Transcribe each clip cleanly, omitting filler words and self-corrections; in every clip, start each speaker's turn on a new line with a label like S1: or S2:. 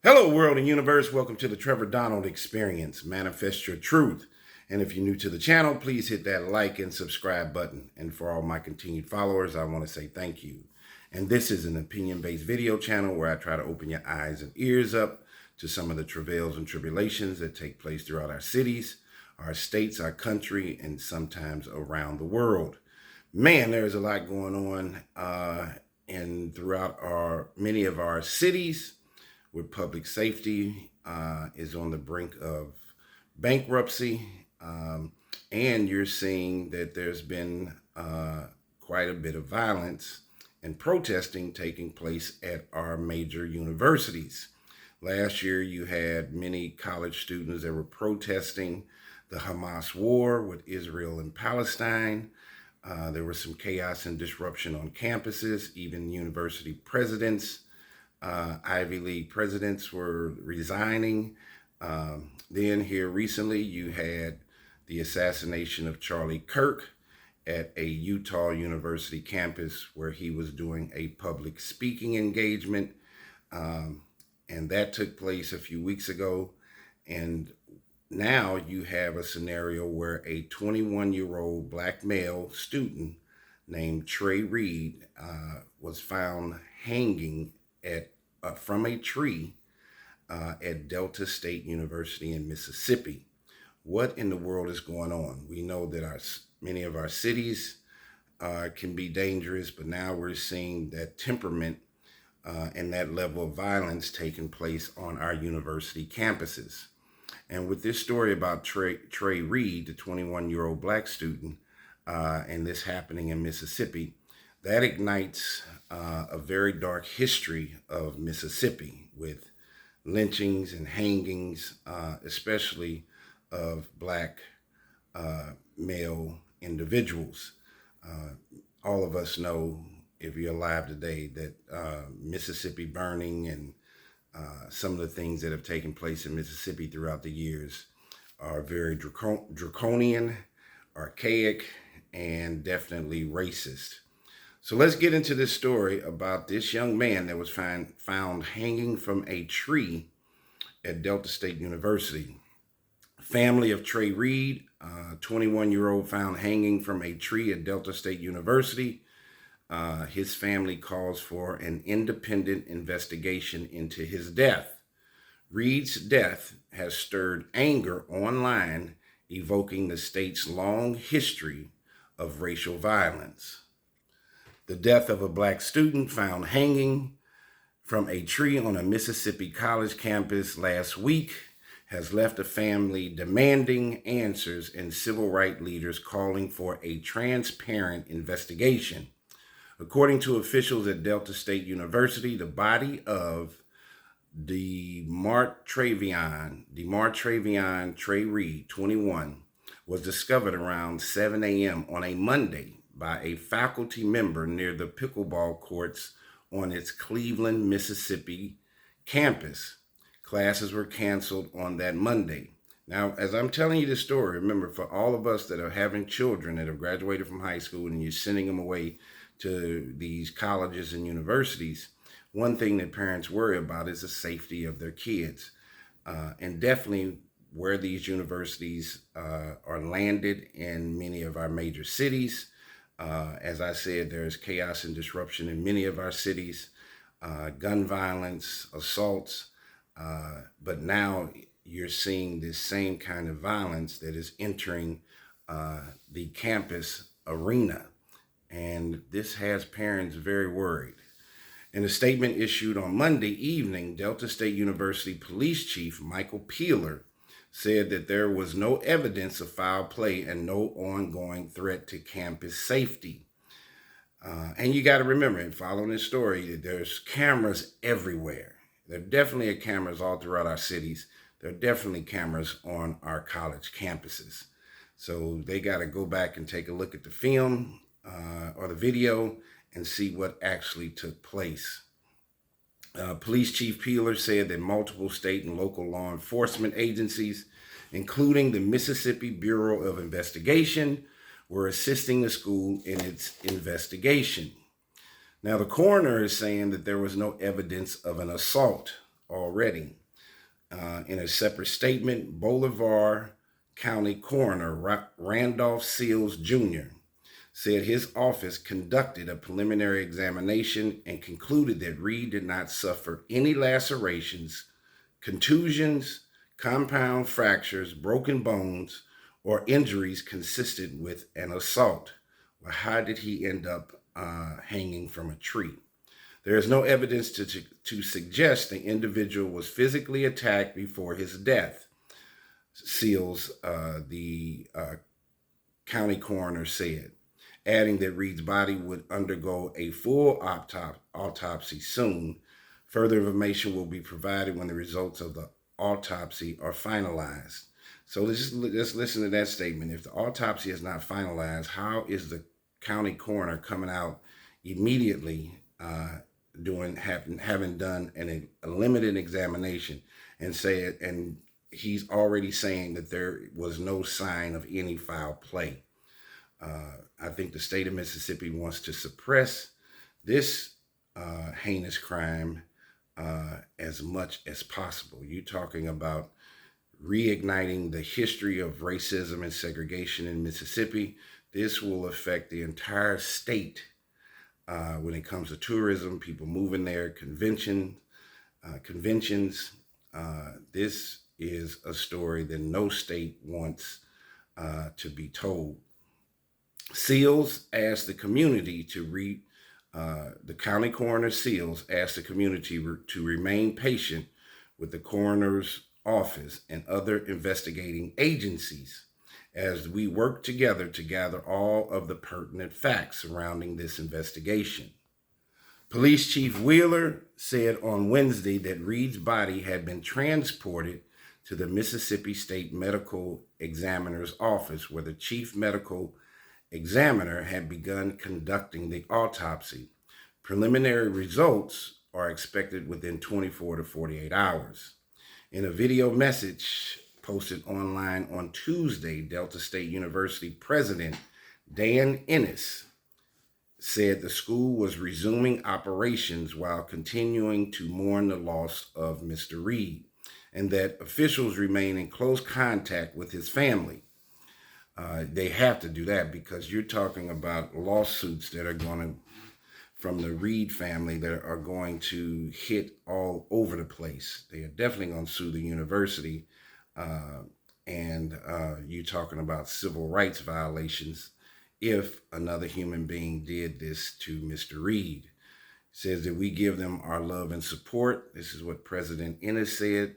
S1: Hello, world and universe. Welcome to the Trevor Donald Experience. Manifest your truth. And if you're new to the channel, please hit that like and subscribe button. And for all my continued followers, I want to say thank you. And this is an opinion-based video channel where I try to open your eyes and ears up to some of the travails and tribulations that take place throughout our cities, our states, our country, and sometimes around the world. Man, there's a lot going on throughout many of our cities, with public safety is on the brink of bankruptcy. And you're seeing that there's been quite a bit of violence and protesting taking place at our major universities. Last year, you had many college students that were protesting the Hamas war with Israel and Palestine. There was some chaos and disruption on campuses. Even university presidents, Ivy League presidents were resigning. Then here recently, you had the assassination of Charlie Kirk at a Utah University campus where he was doing a public speaking engagement. And that took place a few weeks ago. And now you have a scenario where a 21-year-old black male student named Trey Reed was found hanging from a tree at Delta State University in Mississippi. What in the world is going on? We know that many of our cities can be dangerous, but now we're seeing that temperament and that level of violence taking place on our university campuses. And with this story about Trey Reed, the 21-year-old black student, and this happening in Mississippi, that ignites a very dark history of Mississippi with lynchings and hangings, especially of black male individuals. All of us know, if you're alive today, that Mississippi burning and some of the things that have taken place in Mississippi throughout the years are very draconian, archaic, and definitely racist. So let's get into this story about this young man that was found hanging from a tree at Delta State University. Family of Trey Reed, 21-year-old found hanging from a tree at Delta State University. His family calls for an independent investigation into his death. Reed's death has stirred anger online, evoking the state's long history of racial violence. The death of a black student found hanging from a tree on a Mississippi college campus last week has left a family demanding answers and civil rights leaders calling for a transparent investigation. According to officials at Delta State University, the body of DeMar Travion Trey Reed, 21, was discovered around 7 a.m. on a Monday by a faculty member near the pickleball courts on its Cleveland, Mississippi campus. Classes were canceled on that Monday. Now, as I'm telling you this story, remember, for all of us that are having children that have graduated from high school and you're sending them away to these colleges and universities, one thing that parents worry about is the safety of their kids. And definitely where these universities are landed in many of our major cities. As I said, there's chaos and disruption in many of our cities, gun violence, assaults, but now you're seeing this same kind of violence that is entering the campus arena. And this has parents very worried. In a statement issued on Monday evening, Delta State University Police Chief Michael Peeler said that there was no evidence of foul play and no ongoing threat to campus safety. And you got to remember, in following this story, that there's cameras everywhere. There definitely are cameras all throughout our cities. There are definitely cameras on our college campuses. So they got to go back and take a look at the film or the video and see what actually took place. Police Chief Peeler said that multiple state and local law enforcement agencies, including the Mississippi Bureau of Investigation, were assisting the school in its investigation. Now, the coroner is saying that there was no evidence of an assault already. In a separate statement, Bolivar County Coroner Randolph Seals Jr. said his office conducted a preliminary examination and concluded that Reed did not suffer any lacerations, contusions, compound fractures, broken bones, or injuries consistent with an assault. Well, how did he end up hanging from a tree? There is no evidence to suggest the individual was physically attacked before his death, Seals, the county coroner, said, adding that Reed's body would undergo a full autopsy soon. Further information will be provided when the results of the autopsy are finalized. So let's listen to that statement. If the autopsy is not finalized, how is the county coroner coming out immediately having done a limited examination and he's already saying that there was no sign of any foul play? I think the state of Mississippi wants to suppress this heinous crime as much as possible. You're talking about reigniting the history of racism and segregation in Mississippi. This will affect the entire state when it comes to tourism, people moving there, conventions. This is a story that no state wants to be told. Seals asked the community the county coroner Seals asked the community to remain patient with the coroner's office and other investigating agencies as we work together to gather all of the pertinent facts surrounding this investigation. Police Chief Wheeler said on Wednesday that Reed's body had been transported to the Mississippi State Medical Examiner's office, where the chief medical examiner had begun conducting the autopsy. Preliminary results are expected within 24 to 48 hours. In a video message posted online on Tuesday, Delta State University President Dan Ennis said the school was resuming operations while continuing to mourn the loss of Mr. Reed, and that officials remain in close contact with his family. They have to do that because you're talking about lawsuits that are going to, from the Reed family, that are going to hit all over the place. They are definitely going to sue the university. And you're talking about civil rights violations if another human being did this to Mr. Reed. It says that we give them our love and support. This is what President Ennis said.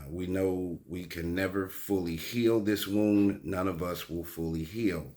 S1: We know we can never fully heal this wound. None of us will fully heal.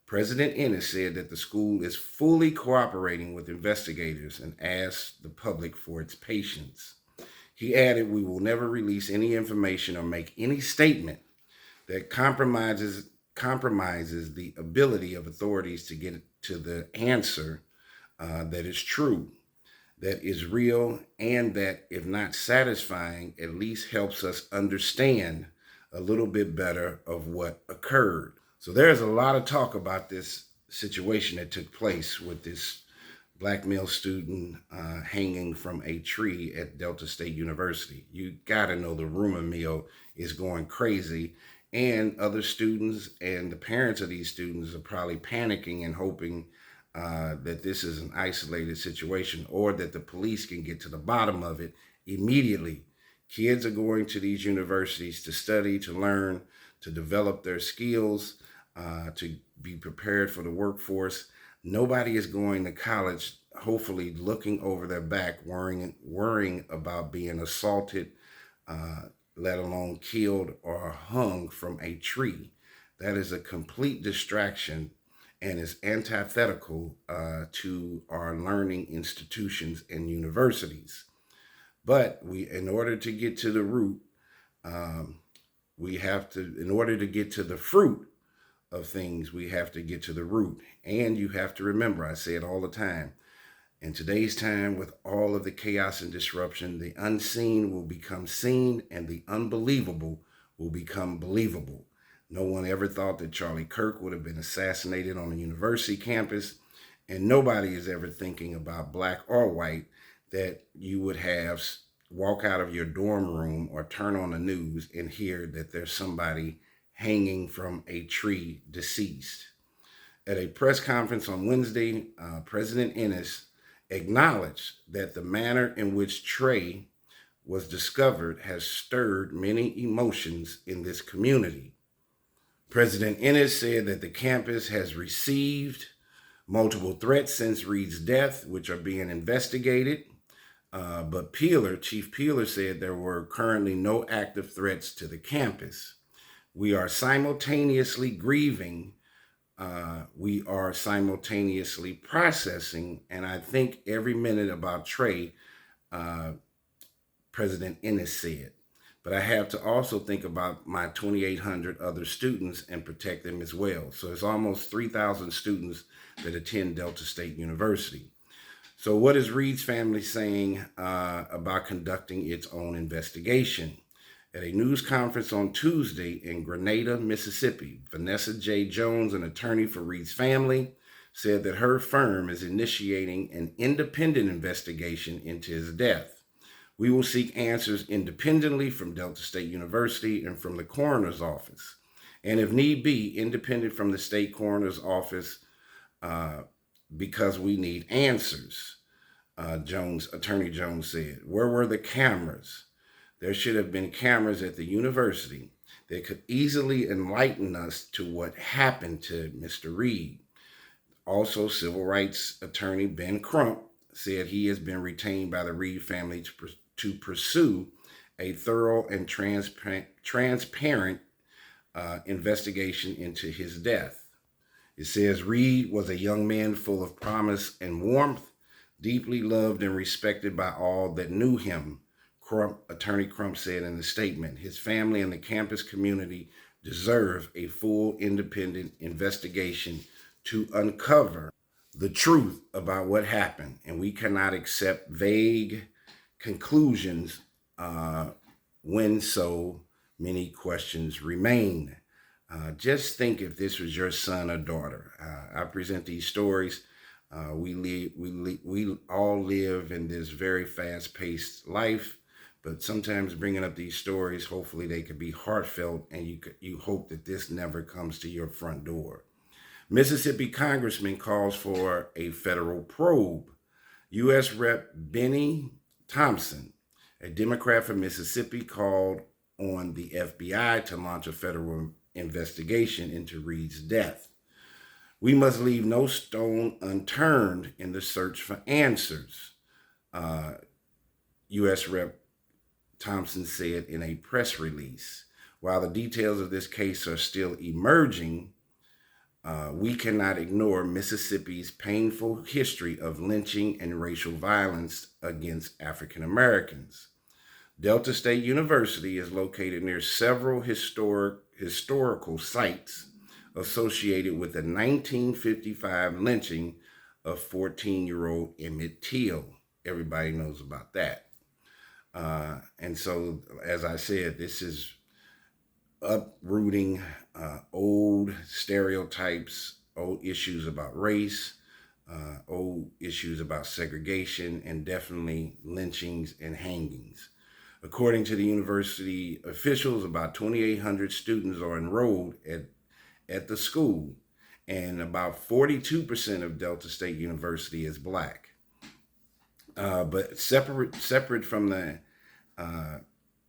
S1: President Ennis said that the school is fully cooperating with investigators and asked the public for its patience. He added, we will never release any information or make any statement that compromises the ability of authorities to get to the answer that is true, that is real, and that, if not satisfying, at least helps us understand a little bit better of what occurred. So there's a lot of talk about this situation that took place with this black male student hanging from a tree at Delta State University. You gotta know the rumor mill is going crazy, and other students and the parents of these students are probably panicking and hoping that this is an isolated situation, or that the police can get to the bottom of it immediately. Kids are going to these universities to study, to learn, to develop their skills, to be prepared for the workforce. Nobody is going to college, hopefully looking over their back, worrying about being assaulted, let alone killed or hung from a tree. That is a complete distraction and is antithetical to our learning institutions and universities. But in order to get to the root, in order to get to the fruit of things, we have to get to the root. And you have to remember, I say it all the time, in today's time, with all of the chaos and disruption, the unseen will become seen and the unbelievable will become believable. No one ever thought that Charlie Kirk would have been assassinated on a university campus, and nobody is ever thinking about, black or white, that you would have walk out of your dorm room or turn on the news and hear that there's somebody hanging from a tree deceased. At a press conference on Wednesday, President Ennis acknowledged that the manner in which Trey was discovered has stirred many emotions in this community. President Ennis said that the campus has received multiple threats since Reed's death, which are being investigated. But Chief Peeler said there were currently no active threats to the campus. We are simultaneously grieving. We are simultaneously processing. And I think every minute about Trey, President Ennis said. But I have to also think about my 2,800 other students and protect them as well. So it's almost 3,000 students that attend Delta State University. So what is Reed's family saying about conducting its own investigation? At a news conference on Tuesday in Grenada, Mississippi, Vanessa J. Jones, an attorney for Reed's family, said that her firm is initiating an independent investigation into his death. We will seek answers independently from Delta State University and from the coroner's office, and if need be, independent from the state coroner's office because we need answers, Attorney Jones said. Where were the cameras? There should have been cameras at the university that could easily enlighten us to what happened to Mr. Reed. Also, civil rights attorney Ben Crump said he has been retained by the Reed family to pursue a thorough and transparent investigation into his death. It says Reed was a young man full of promise and warmth, deeply loved and respected by all that knew him, Attorney Crump said in the statement. His family and the campus community deserve a full independent investigation to uncover the truth about what happened, and we cannot accept vague conclusions when so many questions remain. Just think if this was your son or daughter. I present these stories. We all live in this very fast-paced life, but sometimes bringing up these stories, hopefully they could be heartfelt, and you hope that this never comes to your front door. Mississippi Congressman calls for a federal probe. U.S. Rep. Benny Thompson, a Democrat from Mississippi, called on the FBI to launch a federal investigation into Reed's death. We must leave no stone unturned in the search for answers, U.S. Rep. Thompson said in a press release. While the details of this case are still emerging, we cannot ignore Mississippi's painful history of lynching and racial violence against African Americans. Delta State University is located near several historical sites associated with the 1955 lynching of 14-year-old Emmett Till. Everybody knows about that. And so, as I said, this is uprooting old stereotypes, old issues about race, old issues about segregation, and definitely lynchings and hangings. According to the university officials, about 2,800 students are enrolled at the school, and about 42% of Delta State University is Black. But separate from the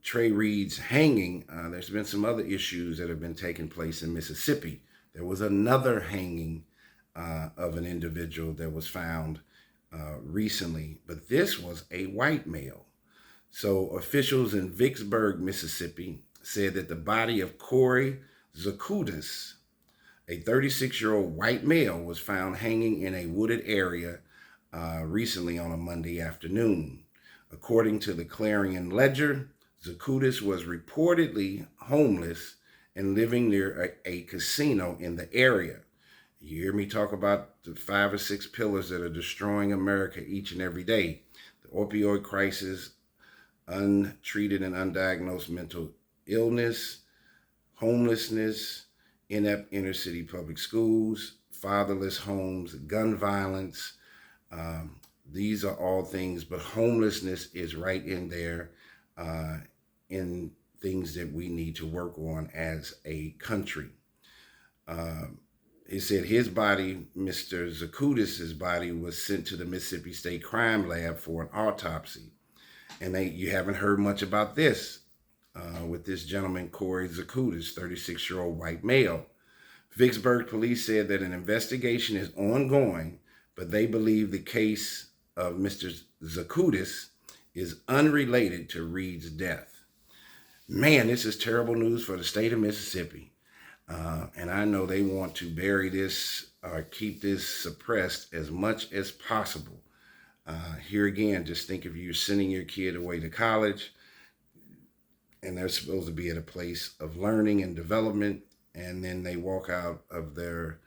S1: Trey Reed's hanging, there's been some other issues that have been taking place in Mississippi. There was another hanging of an individual that was found recently, but this was a white male. So officials in Vicksburg, Mississippi, said that the body of Corey Zakutis, a 36-year-old white male, was found hanging in a wooded area recently on a Monday afternoon. According to the Clarion Ledger, Zakutis was reportedly homeless and living near a casino in the area. You hear me talk about the 5 or 6 pillars that are destroying America each and every day. The opioid crisis, untreated and undiagnosed mental illness, homelessness, inept inner city public schools, fatherless homes, gun violence, These are all things, but homelessness is right in there, in things that we need to work on as a country. He said his body, Mr. Zakudis's body, was sent to the Mississippi State Crime Lab for an autopsy. And you haven't heard much about this with this gentleman, Corey Zakudis, 36-year-old white male. Vicksburg police said that an investigation is ongoing, but they believe the case of Mr. Zakudis is unrelated to Reed's death. Man, this is terrible news for the state of Mississippi. And I know they want to bury this or keep this suppressed as much as possible. Here again, just think if you're sending your kid away to college and they're supposed to be at a place of learning and development, and then they walk out of their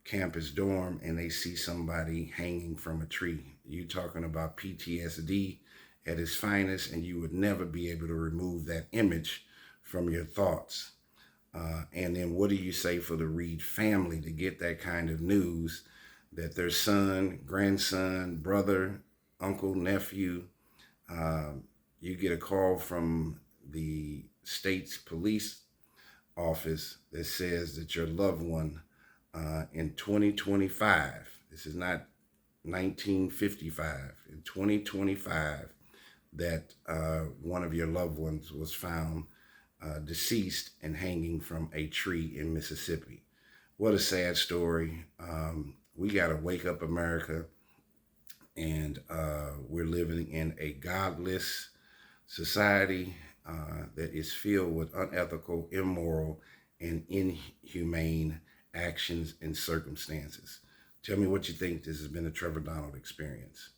S1: campus dorm and they see somebody hanging from a tree. You talking about PTSD at its finest, and you would never be able to remove that image from your thoughts. And then what do you say for the Reed family to get that kind of news that their son, grandson, brother, uncle, nephew, you get a call from the state's police office that says that your loved one in 2025, this is not 1955, in 2025, that one of your loved ones was found deceased and hanging from a tree in Mississippi. What a sad story. We got to wake up, America, and we're living in a godless society that is filled with unethical, immoral, and inhumane actions and circumstances. Tell me what you think. This has been the Trevor Donald Experience.